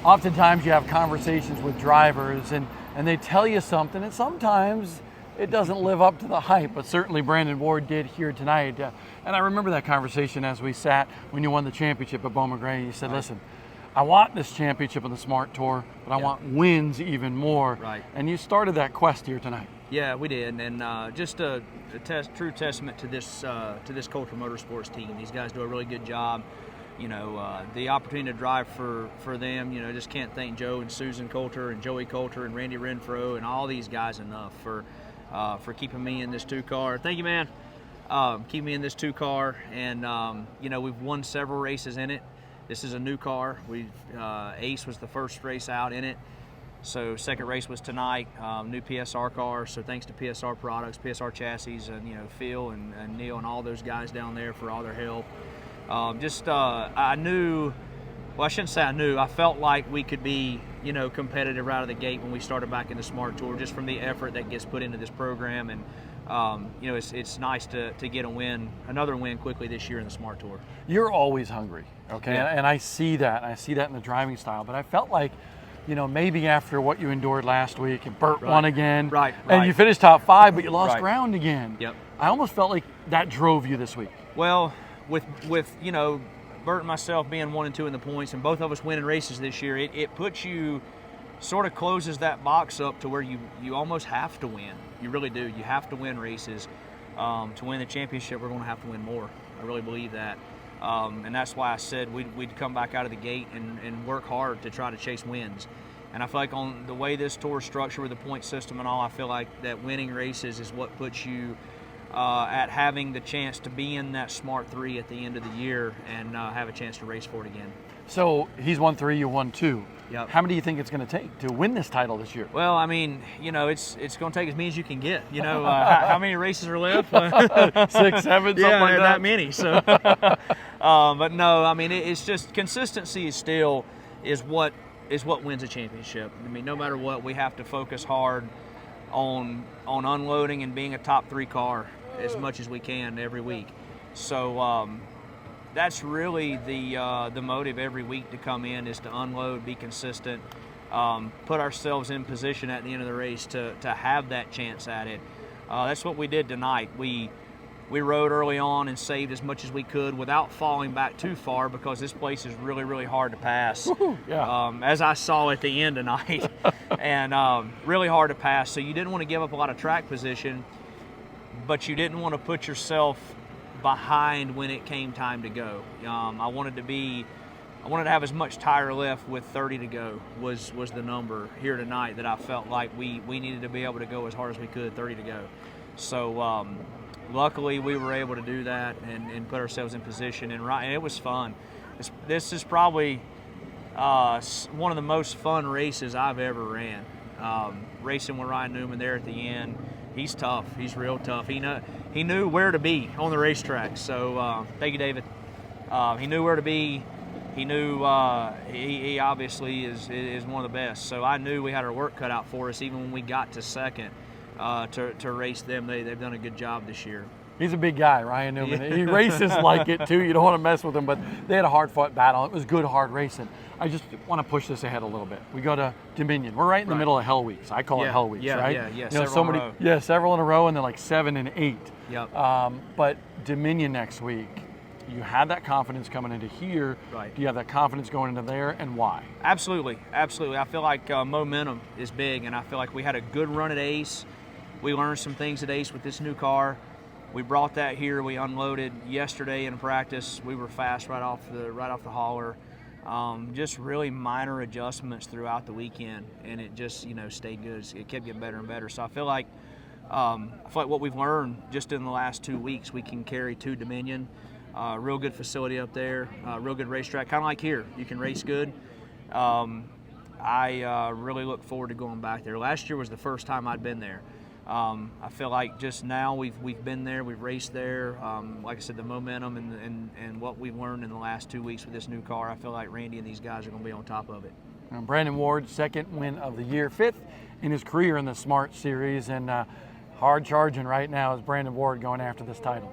oftentimes you have conversations with drivers and they tell you something, and sometimes it doesn't live up to the hype, but certainly Brandon Ward did here tonight. And I remember that conversation as we sat when you won the championship at Bowman Gray. You said, listen, I want this championship on the Smart Tour, but I want wins even more. Right. And you started that quest here tonight. Yeah, we did, and just a true testament to this Coulter Motorsports team. These guys do a really good job. You know, the opportunity to drive for them, you know, just can't thank Joe and Susan Coulter and Joey Coulter and Randy Renfro and all these guys enough for keeping me in this 2-car. Thank you, man. Keep me in this 2-car, and you know, we've won several races in it. This is a new car. Ace was the first race out in it. So second race was tonight, new PSR car. So thanks to PSR Products, PSR Chassis, and you know, Phil and Neil and all those guys down there for all their help. I knew, well, I shouldn't say I knew, I felt like we could be, you know, competitive right out of the gate when we started back in the Smart Tour, just from the effort that gets put into this program. And you know, it's nice to get a win, another win quickly this year in the Smart Tour. You're always hungry, okay? Yeah. And I see that. I see that in the driving style. But I felt like, you know, maybe after what you endured last week, and Burt won again, and you finished top 5, but you lost ground again. Yep. I almost felt like that drove you this week. Well, with you know, Burt and myself being 1 and 2 in the points, and both of us winning races this year, it puts you, sort of closes that box up to where you almost have to win. You really do. You have to win races. To win the championship, we're going to have to win more. I really believe that. And that's why I said we'd come back out of the gate and work hard to try to chase wins. And I feel like on the way this tour is structured with the point system and all, I feel like that winning races is what puts you at having the chance to be in that Smart 3 at the end of the year and have a chance to race for it again. So he's won 3, you won 2. Yep. How many do you think it's going to take to win this title this year? Well, I mean, you know, it's going to take as many as you can get. You know, how many races are left? 6, 7, something like that many. So, but no, I mean, it's just consistency is what wins a championship. I mean, no matter what, we have to focus hard on unloading and being a top 3 car as much as we can every week. So that's really the motive every week to come in, is to unload, be consistent, put ourselves in position at the end of the race to have that chance at it. That's what we did tonight. We rode early on and saved as much as we could without falling back too far, because this place is really, really hard to pass. Yeah. As I saw at the end tonight, and really hard to pass. So you didn't want to give up a lot of track position, but you didn't want to put yourself behind when it came time to go. I wanted to have as much tire left with 30 to go was the number here tonight that I felt like we needed to be able to go as hard as we could, 30 to go. So luckily we were able to do that and put ourselves in position, and it was fun. This is probably one of the most fun races I've ever ran. Racing with Ryan Newman there at the end. He's tough. He's real tough. He knew where to be on the racetrack. So thank you, David. He knew where to be. He knew he obviously is one of the best. So I knew we had our work cut out for us even when we got to second to race them. They've done a good job this year. He's a big guy, Ryan Newman. He races like it too. You don't want to mess with him, but they had a hard-fought battle. It was good, hard racing. I just want to push this ahead a little bit. We go to Dominion. We're right in the middle of Hell Weeks. I call it Hell Weeks, right? Yeah. You know, Several in a row. Several in a row, and then like 7 and 8. Yep. But Dominion next week, you had that confidence coming into here. Right. Do you have that confidence going into there, and why? Absolutely. I feel like momentum is big, and I feel like we had a good run at Ace. We learned some things at Ace with this new car. We brought that here. We unloaded yesterday in practice. We were fast right off the hauler. Just really minor adjustments throughout the weekend, and it just stayed good. It kept getting better and better. So I feel like what we've learned just in the last 2 weeks, we can carry to Dominion. Real good facility up there, real good racetrack, kind of like here. You can race good. I really look forward to going back there. Last year was the first time I'd been there. I feel like just now we've been there, we've raced there. Like I said, the momentum and what we've learned in the last 2 weeks with this new car, I feel like Randy and these guys are going to be on top of it. Brandon Ward, second win of the year, 5th in his career in the Smart Series, and hard charging right now is Brandon Ward going after this title.